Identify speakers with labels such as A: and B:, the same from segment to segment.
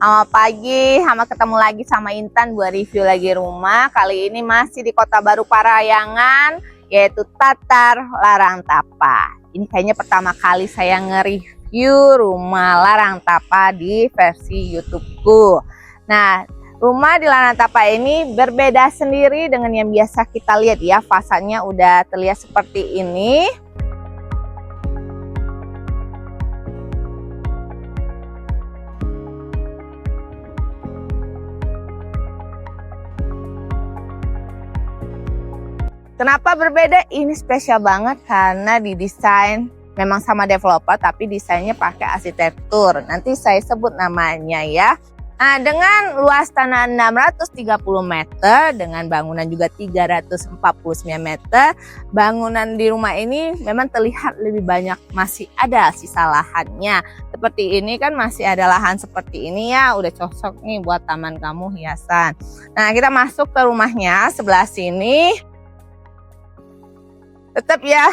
A: Selamat pagi, ketemu lagi sama Intan buat review lagi rumah. Kali ini masih di Kota Baru Parahyangan, yaitu Tatar Larantapa. Ini kayaknya pertama kali saya nge-review rumah Larantapa di versi YouTubeku. Nah, rumah di Larantapa ini berbeda sendiri dengan yang biasa kita lihat ya. Fasadnya udah terlihat seperti ini. Kenapa berbeda? Ini spesial banget karena didesain memang sama developer, tapi desainnya pakai arsitektur. Nanti saya sebut namanya ya. Nah, dengan luas tanah 630 meter, dengan bangunan juga 349 meter, bangunan di rumah ini memang terlihat lebih banyak, masih ada sisa lahannya. Seperti ini kan masih ada lahan seperti ini ya, udah cocok nih buat taman kamu hiasan. Nah, kita masuk ke rumahnya sebelah sini. Tetap ya,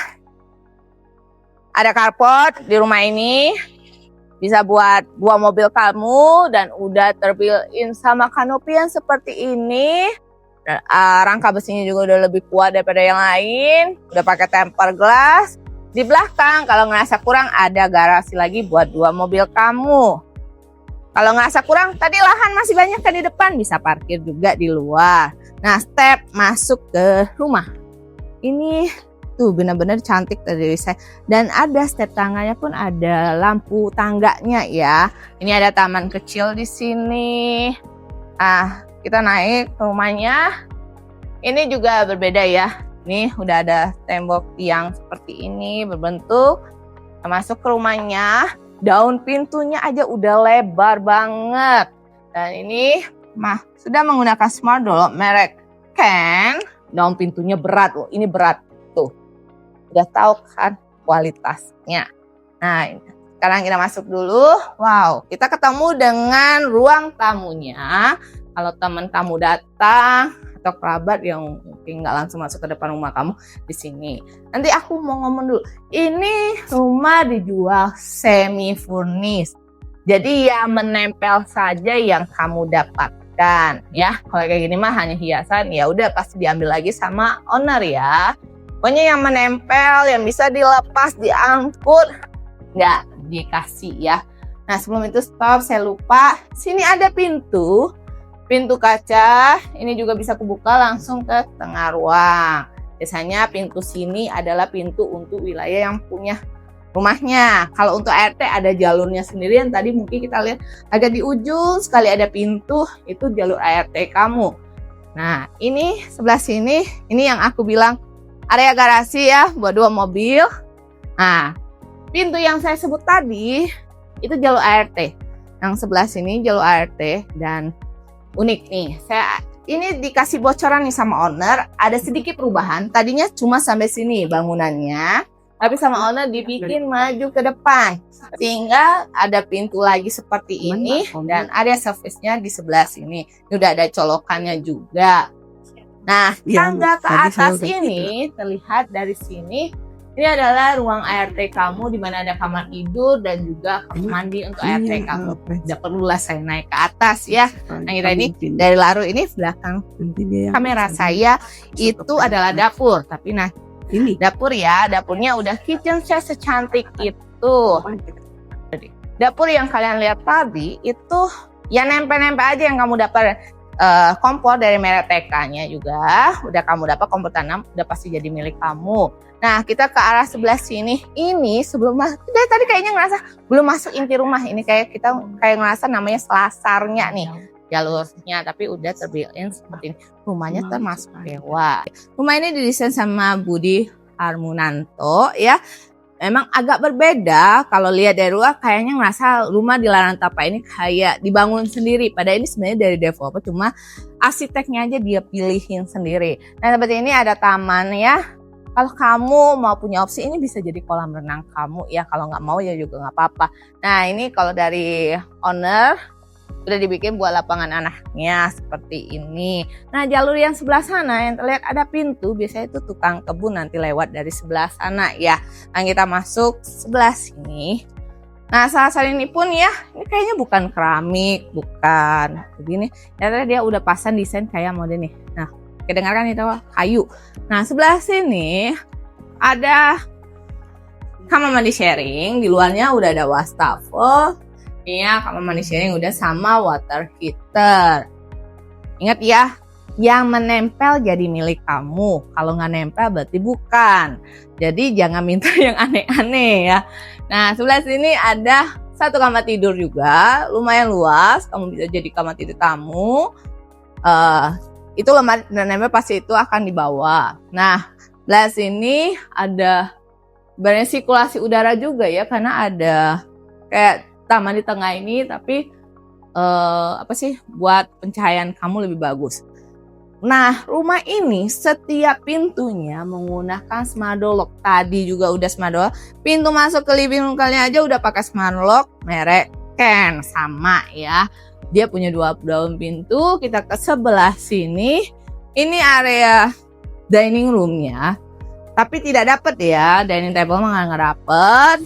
A: ada carport di rumah ini, bisa buat dua mobil kamu dan udah terbuilt-in sama kanopi yang seperti ini. Dan, rangka besinya juga udah lebih kuat daripada yang lain, udah pakai tempered glass. Di belakang kalau ngerasa kurang ada garasi lagi buat dua mobil kamu. Kalau ngerasa kurang, tadi lahan masih banyak kan di depan, bisa parkir juga di luar. Nah, step masuk ke rumah ini tuh benar-benar cantik dari saya, dan ada step tangganya pun ada lampu tangganya ya. Ini ada taman kecil di sini. Kita naik ke rumahnya. Ini juga berbeda ya. Nih udah ada tembok tiang seperti ini berbentuk. Kita masuk ke rumahnya. Daun pintunya aja udah lebar banget. Dan ini sudah menggunakan smart door merek Ken. Daun pintunya berat loh. Ini berat tuh. Udah tahu kan kualitasnya. Nah, sekarang kita masuk dulu. Wow, kita ketemu dengan ruang tamunya. Kalau teman kamu datang atau kerabat yang mungkin nggak langsung masuk ke depan rumah kamu, di sini. Nanti aku mau ngomong dulu. Ini rumah dijual semi furnished. Jadi ya menempel saja yang kamu dapatkan ya. Kalau kayak gini mah hanya hiasan, ya udah pasti diambil lagi sama owner ya. Pokoknya yang menempel, yang bisa dilepas, diangkut, nggak dikasih ya. Nah, sebelum itu stop, saya lupa. Sini ada pintu kaca. Ini juga bisa kebuka langsung ke tengah ruang. Biasanya pintu sini adalah pintu untuk wilayah yang punya rumahnya. Kalau untuk ART ada jalurnya sendiri yang tadi mungkin kita lihat agak di ujung sekali ada pintu, itu jalur ART kamu. Nah, ini sebelah sini, ini yang aku bilang area garasi ya, buat dua mobil. Nah, pintu yang saya sebut tadi, itu jalur ART. Yang sebelah sini jalur ART, dan unik nih. Ini dikasih bocoran nih sama owner, ada sedikit perubahan. Tadinya cuma sampai sini bangunannya, tapi sama owner dibikin maju ke depan. Sehingga ada pintu lagi seperti ini, dan area service-nya di sebelah sini. Ini udah ada colokannya juga. Nah, tangga ke atas ini terlihat dari sini. Ini adalah ruang ART kamu, di mana ada kamar tidur dan juga kamar mandi untuk ART kamu. Tidak perlulah saya naik ke atas ya. Nah, ini dari laru ini belakang kamera saya itu adalah dapur. Tapi nah, ini dapur ya, dapurnya udah kitchen set secantik itu. Dapur yang kalian lihat tadi itu ya nempel-nempel aja yang kamu dapat. Kompor dari merek TK-nya juga udah kamu dapat, kompor tanam udah pasti jadi milik kamu. Nah, kita ke arah sebelah sini. Ini sebelum dari tadi kayaknya ngerasa belum masuk inti rumah. Ini kayak ngerasa namanya selasarnya nih jalurnya, tapi udah terbuilt-in seperti ini. Rumahnya termasuk mewah. Rumah ini didesain sama Budi Harmunanto ya. Memang agak berbeda, kalau lihat dari luar kayaknya ngerasa rumah di Larantapa ini kayak dibangun sendiri. Padahal ini sebenarnya dari developer, cuma arsiteknya aja dia pilihin sendiri. Nah, seperti ini ada taman ya. Kalau kamu mau punya opsi, ini bisa jadi kolam renang kamu ya. Kalau nggak mau ya juga nggak apa-apa. Nah, ini kalau dari owner udah dibikin buat lapangan anaknya seperti ini. Nah, jalur yang sebelah sana yang terlihat ada pintu, biasanya itu tukang kebun nanti lewat dari sebelah sana ya. Nah, kita masuk sebelah sini. Nah, saat ini pun ya, ini kayaknya bukan keramik, bukan begini. Ternyata dia udah pasang desain kayak mode nih. Nah, kedengaran itu kayu. Nah, sebelah sini ada kamar mandi sharing. Di luarnya udah ada wastafel. Iya, kamar mandi sharing udah sama water heater. Ingat ya, yang menempel jadi milik kamu. Kalau nggak nempel berarti bukan. Jadi jangan minta yang aneh-aneh ya. Nah, sebelah sini ada satu kamar tidur juga, lumayan luas. Kamu bisa jadi kamar tidur tamu. Itu lemari dan nempel pasti itu akan dibawa. Nah, sebelah sini ada sirkulasi udara juga ya, karena ada kayak taman di tengah ini, tapi buat pencahayaan kamu lebih bagus. Nah, rumah ini setiap pintunya menggunakan smart door lock. Tadi juga udah smart door. Pintu masuk ke living room kalian aja udah pakai smart lock merek Ken, sama ya. Dia punya 2 daun pintu. Kita ke sebelah sini. Ini area dining roomnya. Tapi tidak dapat ya, dining table mah nggak dapet.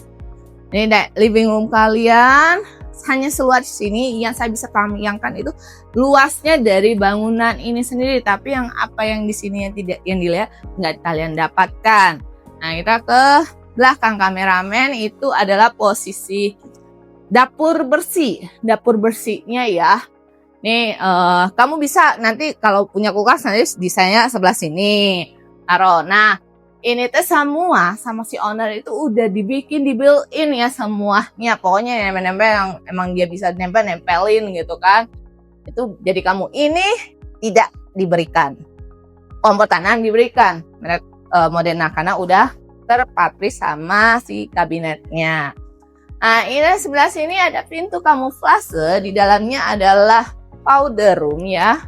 A: Ini living room kalian. Hanya seluas sini. Yang saya bisa bayangkan itu luasnya dari bangunan ini sendiri, tapi yang di sini yang dilihat nggak kalian dapatkan. Nah, kita ke belakang kameramen, itu adalah posisi dapur bersih. Dapur bersihnya ya. Nih, kamu bisa nanti kalau punya kulkas nanti desainnya sebelah sini. Taruh. Nah, ini tuh semua sama si owner itu udah dibikin, di built-in ya semuanya. Pokoknya nempel-nempel yang emang dia bisa nempelin gitu kan. Itu jadi kamu ini tidak diberikan. Kompor tanah diberikan. Merek Modena karena udah terpatri sama si kabinetnya. Nah, ini sebelah sini ada pintu kamuflase. Di dalamnya adalah powder room ya.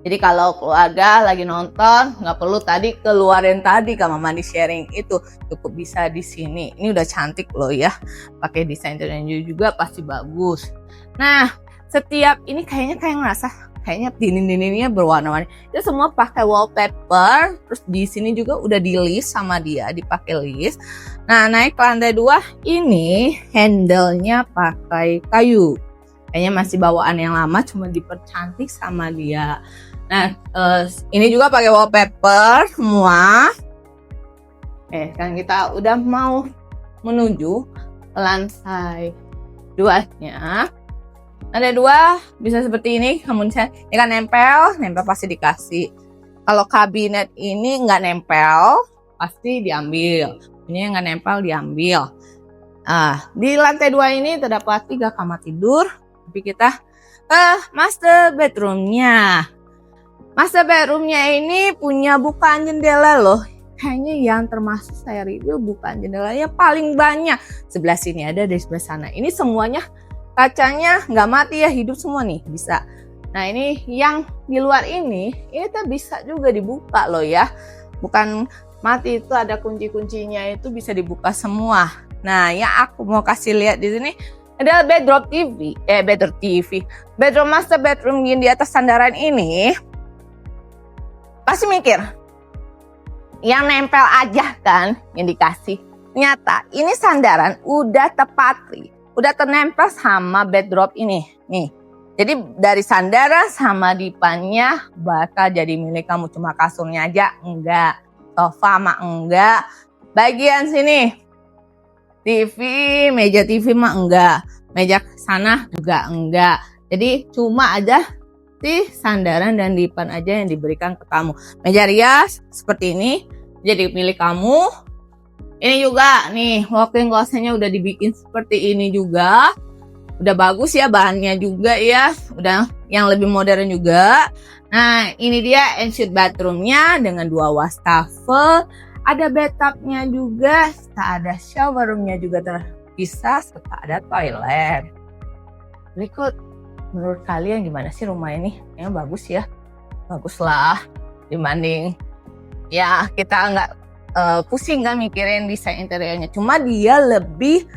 A: Jadi kalau keluarga lagi nonton, nggak perlu tadi keluarin tadi kamar mandi sharing itu, cukup bisa di sini. Ini udah cantik loh ya, pakai desain interior juga pasti bagus. Nah, setiap ini kayaknya ngerasa kayaknya dinding-dindingnya berwarna-warni. Itu semua pakai wallpaper, terus di sini juga udah di list sama dia, dipakai list. Nah, naik ke lantai 2 ini handle-nya pakai kayu. Kayaknya masih bawaan yang lama, cuma dipercantik sama dia. Nah, ini juga pakai wallpaper semua. Kan kita udah mau menuju ke lantai 2-nya. Lantai 2 bisa seperti ini. Kamu bisa, ini kan nempel pasti dikasih. Kalau kabinet ini nggak nempel, pasti diambil. Ini nggak nempel, diambil. Di lantai 2 ini terdapat 3 kamar tidur. Tapi kita master bedroomnya. Master bedroomnya ini punya bukaan jendela loh. Kayaknya yang termasuk saya review bukaan jendelanya paling banyak. Sebelah sini ada, dari sebelah sana. Ini semuanya kacanya nggak mati ya, hidup semua nih bisa. Nah, ini yang di luar ini tuh bisa juga dibuka loh ya. Bukan mati, itu ada kunci-kuncinya, itu bisa dibuka semua. Nah, yang aku mau kasih lihat di sini adalah bedroom master bedroom yang di atas sandaran ini. Pasti mikir, yang nempel aja kan yang dikasih. Nyata, ini sandaran udah terpatri, udah ternempel sama bedroom ini. Nih, jadi dari sandaran sama dipannya bakal jadi milik kamu. Cuma kasurnya aja enggak, sofa mah enggak, bagian sini TV, meja TV mah enggak, meja sana juga enggak. Jadi cuma aja si sandaran dan dipan aja yang diberikan ke kamu. Meja rias seperti ini jadi milik kamu. Ini juga nih walk-in closet-nya udah dibikin seperti ini juga. Udah bagus ya bahannya juga ya. Udah yang lebih modern juga. Nah, ini dia ensuite bathroom-nya dengan 2 wastafel. Ada bathtub-nya juga, ada shower room-nya juga terpisah, serta ada toilet. Berikut, menurut kalian gimana sih rumah ini? Yang bagus ya? Bagus lah, dibanding ya kita nggak pusing kan mikirin desain interiornya. Cuma dia lebih,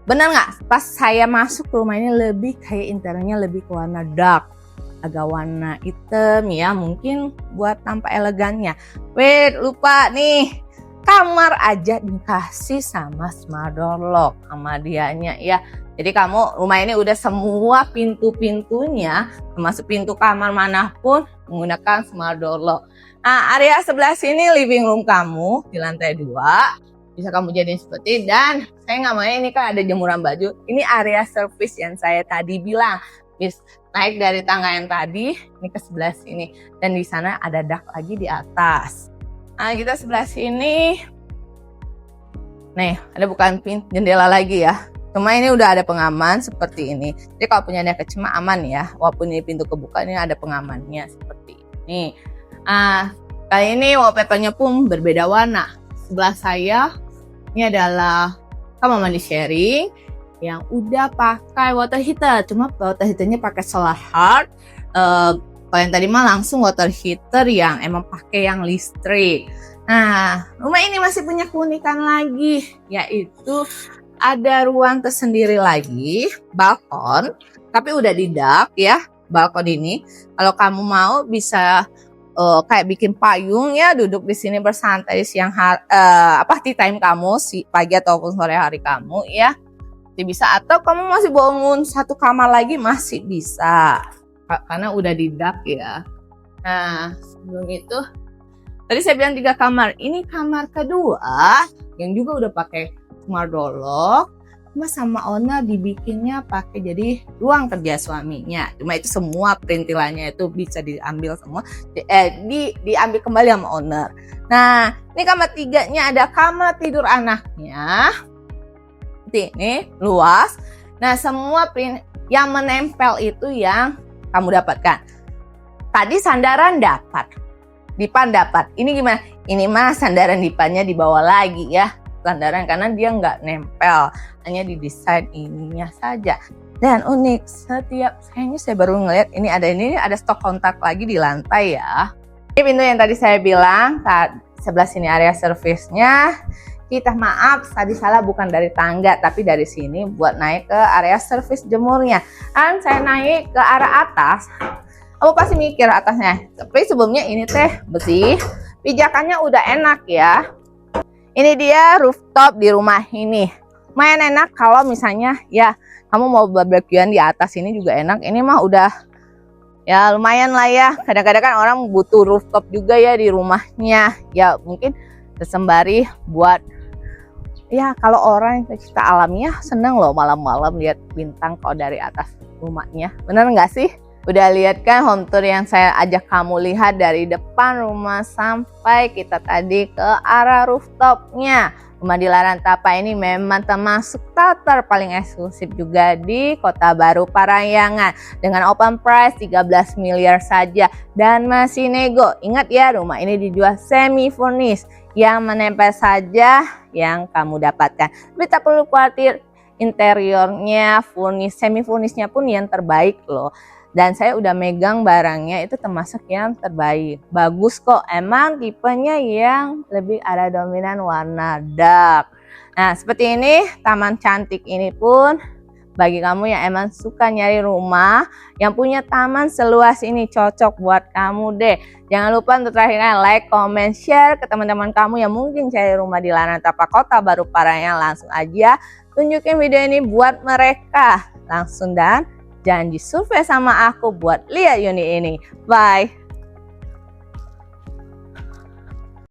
A: benar nggak? Pas saya masuk ke rumah ini lebih kayak interiornya lebih ke warna dark. Agak warna hitam ya, mungkin buat tampak elegannya. Wait, lupa nih. kamar aja dikasih sama smart door lock sama dianya ya. Jadi kamu rumah ini udah semua pintu-pintunya termasuk pintu kamar manapun menggunakan smart door lock. Nah, area sebelah sini living room kamu di lantai 2. Bisa kamu jadiin seperti, dan saya nggak mau ini kan ada jemuran baju. Ini area service yang saya tadi bilang. Bis naik dari tangga yang tadi ini ke sebelah sini, dan di sana ada dak lagi di atas. Nah, kita sebelah sini. Nih, ada bukan jendela lagi ya. Cuma ini udah ada pengaman seperti ini. Jadi kalau punya anak kecil mah aman ya. Walaupun ini pintu kebuka, ini ada pengamannya seperti ini. Kali ini wallpapernya pun berbeda warna. Sebelah saya ini adalah kamar mandi sharing yang udah pakai water heater. Cuma water heaternya pakai solar heart. Kalau yang tadi mah langsung water heater yang emang pakai yang listrik. Nah, rumah ini masih punya keunikan lagi, yaitu ada ruang tersendiri lagi, balkon, tapi udah di dak ya, balkon ini. Kalau kamu mau bisa kayak bikin payung ya, duduk di sini bersantai siang hari, tea time kamu, pagi ataupun sore hari kamu ya, bisa. Atau kamu masih bangun satu kamar lagi masih bisa, karena udah di dak ya. Nah, sebelum itu tadi saya bilang 3 kamar. Ini kamar kedua yang juga udah pakai smart door lock. Cuma sama owner dibikinnya pakai jadi ruang kerja suaminya. Cuma itu semua perintilannya itu bisa diambil semua, diambil kembali sama owner. Nah, ini kamar 3-nya ada kamar tidur anaknya. Ini luas. Nah, semua yang menempel itu yang kamu dapatkan. Tadi sandaran dapat. Dipan dapat. Ini gimana? Ini mah sandaran dipannya dibawa lagi ya. Sandaran karena dia nggak nempel. Hanya didesain ininya saja. Dan unik, kayaknya saya baru ngeliat ini ada stok kontak lagi di lantai ya. Ini pintu yang tadi saya bilang, sebelah sini area service-nya. Kita maaf, tadi salah, bukan dari tangga tapi dari sini buat naik ke area service jemurnya. Dan saya naik ke arah atas. Kamu pasti mikir atasnya, tapi sebelumnya ini teh besi, pijakannya udah enak ya. Ini dia rooftop di rumah ini. Lumayan enak kalau misalnya ya kamu mau barbekyuan di atas ini juga enak. Ini mah udah ya lumayan lah ya. Kadang-kadang kan orang butuh rooftop juga ya di rumahnya. Ya mungkin sembari buat ya kalau orang yang kita alamiah seneng loh malam-malam lihat bintang kalau dari atas rumahnya. Bener nggak sih? Udah lihat kan home tour yang saya ajak kamu lihat dari depan rumah sampai kita tadi ke arah rooftopnya. Rumah di Larantapa ini memang termasuk paling eksklusif juga di Kota Baru Parahyangan. Dengan open price 13 miliar saja dan masih nego. Ingat ya, rumah ini dijual semi furnished yang menempel saja yang kamu dapatkan. Tapi tak perlu khawatir, interiornya semi furnishednya pun yang terbaik loh. Dan saya udah megang barangnya itu termasuk yang terbaik. Bagus kok, emang tipenya yang lebih ada dominan warna dark. Nah seperti ini, taman cantik ini pun bagi kamu yang emang suka nyari rumah yang punya taman seluas ini, cocok buat kamu deh. Jangan lupa untuk terakhir like, comment, share ke teman-teman kamu yang mungkin cari rumah di Larantapa Kota Baru Parahyangan. Langsung aja tunjukin video ini buat mereka langsung, dan janji survei sama aku buat lihat unit ini. Bye.